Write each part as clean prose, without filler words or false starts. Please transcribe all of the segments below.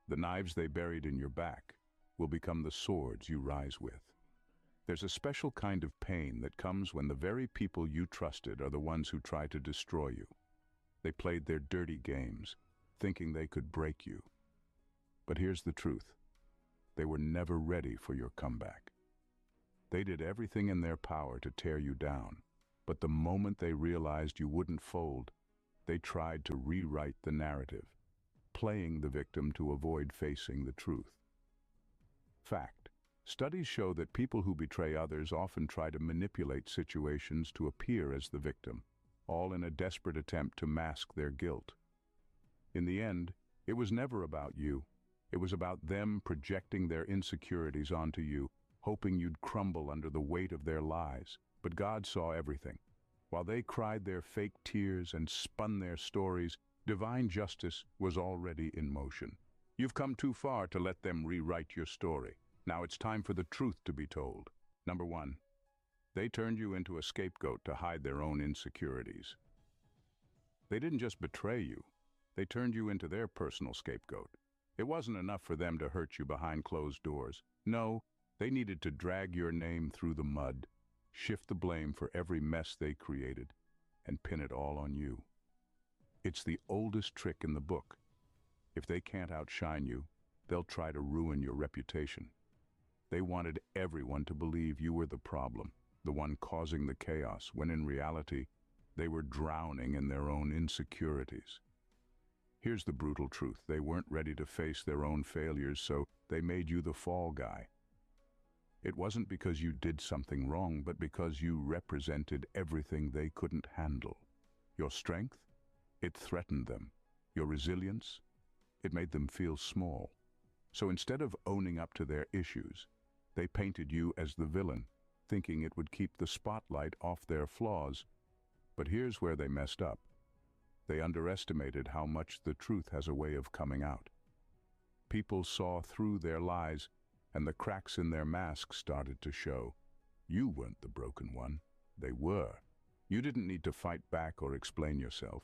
The knives they buried in your back will become the swords you rise with. There's a special kind of pain that comes when the very people you trusted are the ones who try to destroy you. They played their dirty games, thinking they could break you. But here's the truth. They were never ready for your comeback. They did everything in their power to tear you down, but the moment they realized you wouldn't fold, they tried to rewrite the narrative, playing the victim to avoid facing the truth. Fact: studies show that people who betray others often try to manipulate situations to appear as the victim, all in a desperate attempt to mask their guilt. In the end, it was never about you. It was about them projecting their insecurities onto you, hoping you'd crumble under the weight of their lies. But God saw everything. While they cried their fake tears and spun their stories, divine justice was already in motion. You've come too far to let them rewrite your story. Now it's time for the truth to be told. Number 1. They turned you into a scapegoat to hide their own insecurities. They didn't just betray you, they turned you into their personal scapegoat. It wasn't enough for them to hurt you behind closed doors. No, they needed to drag your name through the mud, shift the blame for every mess they created, and pin it all on you. It's the oldest trick in the book. If they can't outshine you, they'll try to ruin your reputation. They wanted everyone to believe you were the problem, the one causing the chaos, when in reality, they were drowning in their own insecurities. Here's the brutal truth. They weren't ready to face their own failures, so they made you the fall guy. It wasn't because you did something wrong, but because you represented everything they couldn't handle. Your strength? It threatened them. Your resilience? It made them feel small. So instead of owning up to their issues, they painted you as the villain, thinking it would keep the spotlight off their flaws. But here's where they messed up. They underestimated how much the truth has a way of coming out. People saw through their lies, and the cracks in their masks started to show. You weren't the broken one. They were. You didn't need to fight back or explain yourself.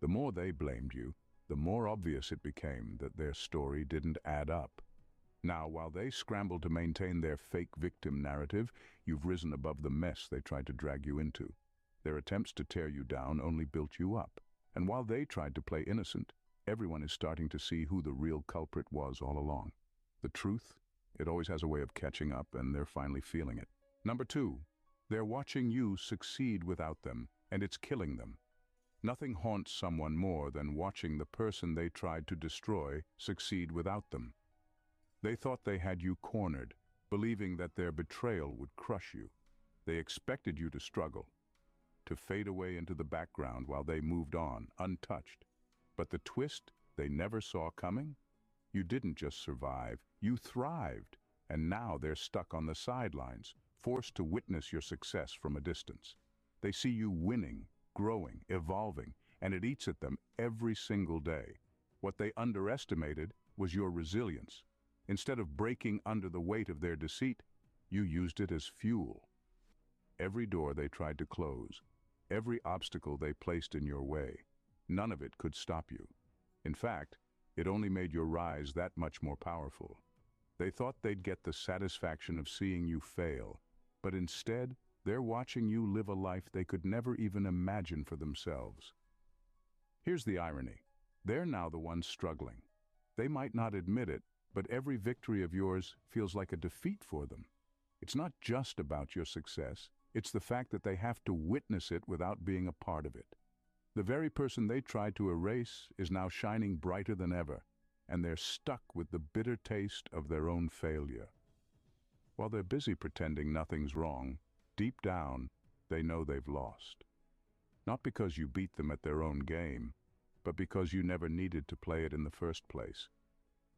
The more they blamed you, the more obvious it became that their story didn't add up. Now, while they scrambled to maintain their fake victim narrative, you've risen above the mess they tried to drag you into. Their attempts to tear you down only built you up. And while they tried to play innocent, everyone is starting to see who the real culprit was all along. The truth? It always has a way of catching up, and they're finally feeling it. Number 2, they're watching you succeed without them, and it's killing them. Nothing haunts someone more than watching the person they tried to destroy succeed without them. They thought they had you cornered, believing that their betrayal would crush you. They expected you to struggle, to fade away into the background while they moved on, untouched. But the twist they never saw coming? You didn't just survive, you thrived. And now they're stuck on the sidelines, forced to witness your success from a distance. They see you winning, growing, evolving, and it eats at them every single day. What they underestimated was your resilience. Instead of breaking under the weight of their deceit, you used it as fuel. Every door they tried to close, every obstacle they placed in your way, none of it could stop you. In fact, it only made your rise that much more powerful. They thought they'd get the satisfaction of seeing you fail, but instead, they're watching you live a life they could never even imagine for themselves. Here's the irony. They're now the ones struggling. They might not admit it, but every victory of yours feels like a defeat for them. It's not just about your success. It's the fact that they have to witness it without being a part of it. The very person they tried to erase is now shining brighter than ever, and they're stuck with the bitter taste of their own failure. While they're busy pretending nothing's wrong, deep down, they know they've lost. Not because you beat them at their own game, but because you never needed to play it in the first place.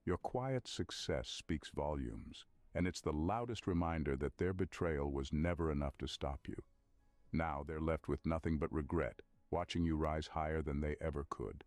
Your quiet success speaks volumes, and it's the loudest reminder that their betrayal was never enough to stop you. Now they're left with nothing but regret, watching you rise higher than they ever could.